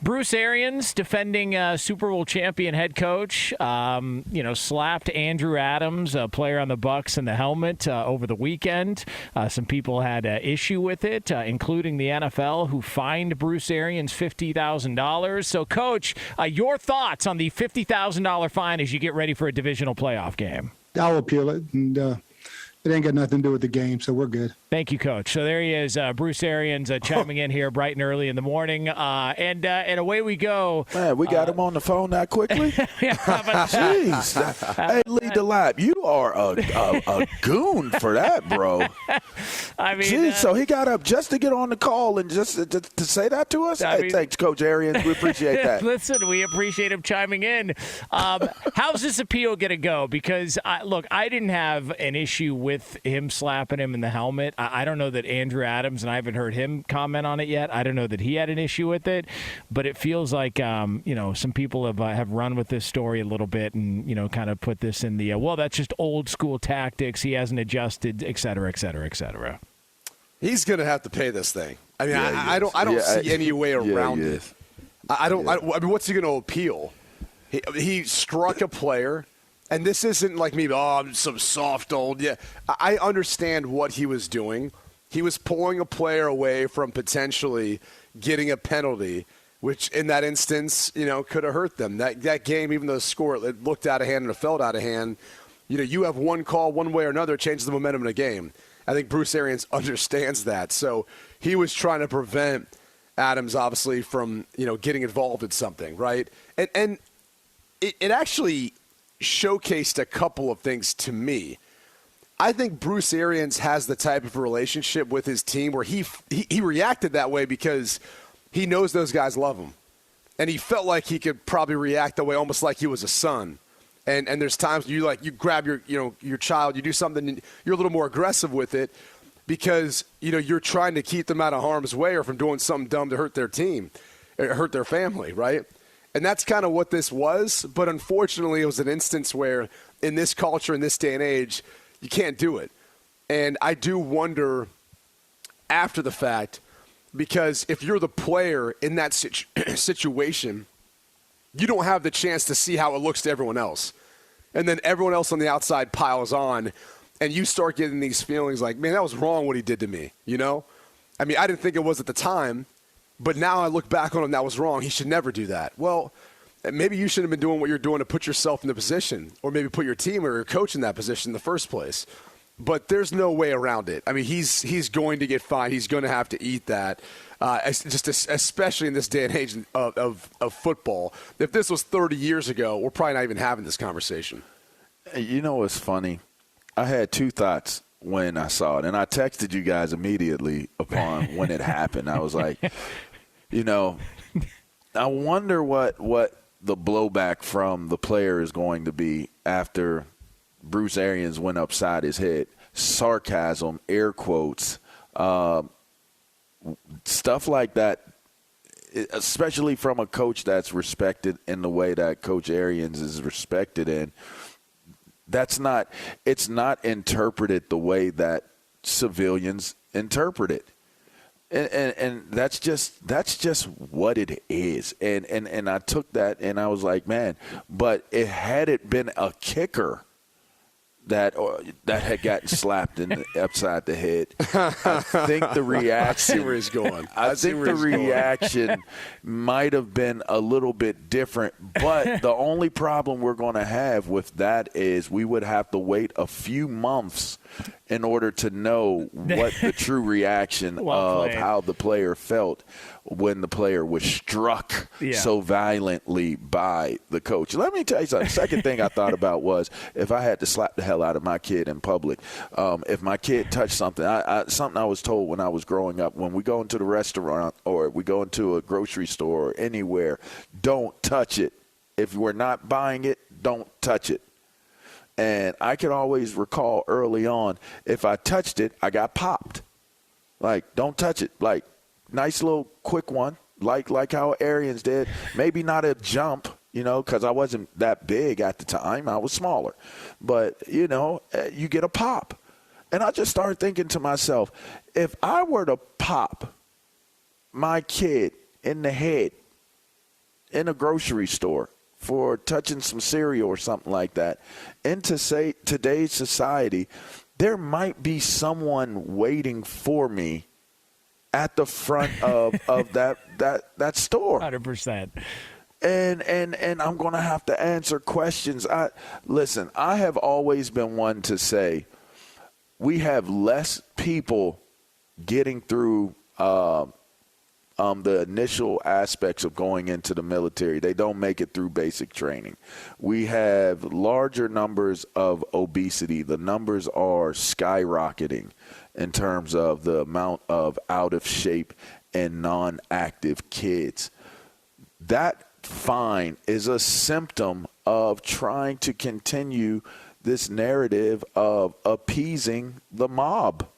Bruce Arians, defending Super Bowl champion head coach, slapped Andrew Adams, a player on the Bucs, in the helmet over the weekend. Some people had issue with it, including the NFL, who fined Bruce Arians $50,000. So, Coach, your thoughts on the $50,000 fine as you get ready for a divisional playoff game? I'll appeal it, and it ain't got nothing to do with the game, so we're good. Thank you, Coach. So there he is, Bruce Arians, chiming in here bright and early in the morning. And away we go. Man, we got him on the phone that quickly? Jeez. Hey, lead the lap. You are a goon for that, bro. I mean, Jeez, so he got up just to get on the call and just to say that to us? Thanks, Coach Arians. We appreciate that. Listen, we appreciate him chiming in. How's this appeal going to go? Because, I didn't have an issue with him slapping him in the helmet. I don't know that Andrew Adams, and I haven't heard him comment on it yet. I don't know that he had an issue with it, but it feels like some people have run with this story a little bit and kind of put this in the that's just old school tactics. He hasn't adjusted, et cetera, et cetera, et cetera. He's going to have to pay this thing. I mean, I don't see any way around it. I mean, what's he going to appeal? He struck a player. And this isn't like me, I'm some soft old. Yeah, I understand what he was doing. He was pulling a player away from potentially getting a penalty, which in that instance, could have hurt them. That game, even though the score it looked out of hand and it felt out of hand, you have one call one way or another, it changes the momentum in a game. I think Bruce Arians understands that. So he was trying to prevent Adams, obviously, from getting involved in something, right? And it actually showcased a couple of things to me. I think Bruce Arians has the type of relationship with his team where he reacted that way because he knows those guys love him. And he felt like he could probably react that way almost like he was a son. And there's times you grab your child, you do something, and you're a little more aggressive with it because you're trying to keep them out of harm's way or from doing something dumb to hurt their team, or hurt their family, right? And that's kind of what this was. But unfortunately, it was an instance where in this culture, in this day and age, you can't do it. And I do wonder after the fact, because if you're the player in that situation, you don't have the chance to see how it looks to everyone else. And then everyone else on the outside piles on, and you start getting these feelings like, man, that was wrong what he did to me, I mean, I didn't think it was at the time. But now I look back on him, that was wrong. He should never do that. Well, maybe you shouldn't have been doing what you're doing to put yourself in the position or maybe put your team or your coach in that position in the first place. But there's no way around it. I mean, he's going to get fined. He's going to have to eat that, especially in this day and age of football. If this was 30 years ago, we're probably not even having this conversation. You know what's funny? I had two thoughts when I saw it, and I texted you guys immediately upon when it happened. I was like, I wonder what the blowback from the player is going to be after Bruce Arians went upside his head. Sarcasm, air quotes, stuff like that, especially from a coach that's respected in the way that Coach Arians is respected in. It's not interpreted the way that civilians interpret it. And that's just what it is. And I took that and I was like, man, but had it been a kicker that had gotten slapped upside the head, I think the reaction. I see where he's going. I think the reaction might have been a little bit different. But the only problem we're going to have with that is we would have to wait a few months in order to know what the true reaction of how the player felt when the player was struck so violently by the coach. Let me tell you something. The second thing I thought about was if I had to slap the hell out of my kid in public, if my kid touched something, something I was told when I was growing up, when we go into the restaurant or we go into a grocery store or anywhere, don't touch it. If we're not buying it, don't touch it. And I can always recall early on, if I touched it, I got popped. Like, don't touch it. Like, nice little quick one, like how Arians did. Maybe not a jump, because I wasn't that big at the time. I was smaller. But, you get a pop. And I just started thinking to myself, if I were to pop my kid in the head in a grocery store for touching some cereal or something like that. Into say today's society, there might be someone waiting for me at the front of that store. 100%. And I'm going to have to answer questions. Listen, I have always been one to say we have less people getting through the initial aspects of going into the military. They don't make it through basic training. We have larger numbers of obesity. The numbers are skyrocketing in terms of the amount of out of shape and non-active kids. That fine is a symptom of trying to continue this narrative of appeasing the mob.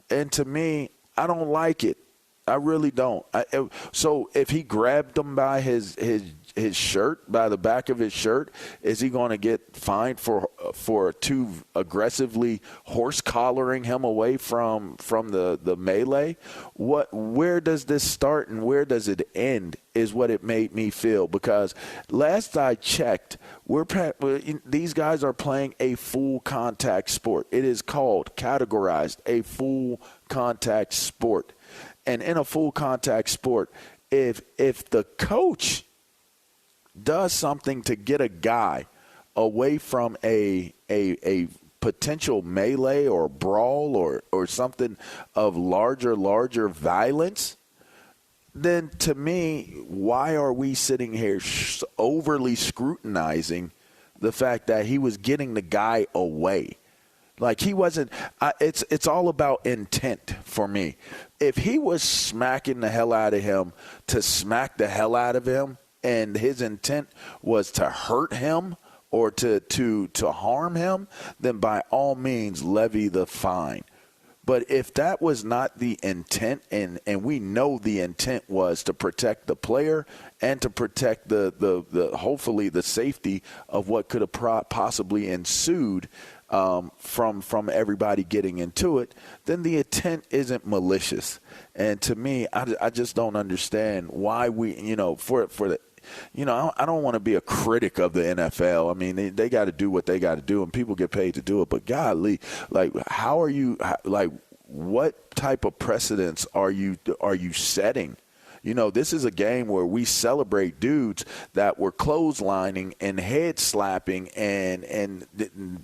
And to me, I don't like it. I really don't. So if he grabbed him by his shirt, by the back of his shirt, is he going to get fined for too aggressively horse collaring him away from the melee? Where does this start and where does it end is what it made me feel, because last I checked, these guys are playing a full contact sport. It is categorized a full contact sport. And in a full contact sport, if the coach does something to get a guy away from a potential melee or brawl or something of larger violence, then to me, why are we sitting here overly scrutinizing the fact that he was getting the guy away? Like he wasn't. It's all about intent for me. If he was smacking the hell out of him to smack the hell out of him, and his intent was to hurt him or to harm him, then by all means levy the fine. But if that was not the intent, and we know the intent was to protect the player and to protect the hopefully the safety of what could have possibly ensued from everybody getting into it, then the intent isn't malicious. And to me, I just don't understand why we, for the. I don't want to be a critic of the NFL. I mean, they got to do what they got to do, and people get paid to do it. But golly, how are you? What type of precedents are you setting? This is a game where we celebrate dudes that were clotheslining and head slapping and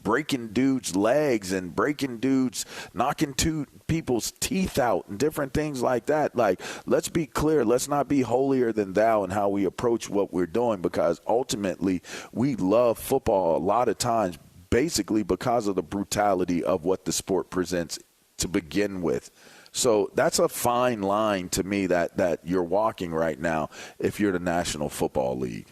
breaking dudes' legs and knocking people's teeth out and different things like that. Let's be clear. Let's not be holier than thou in how we approach what we're doing, because ultimately we love football a lot of times basically because of the brutality of what the sport presents to begin with. So that's a fine line to me that you're walking right now if you're the National Football League.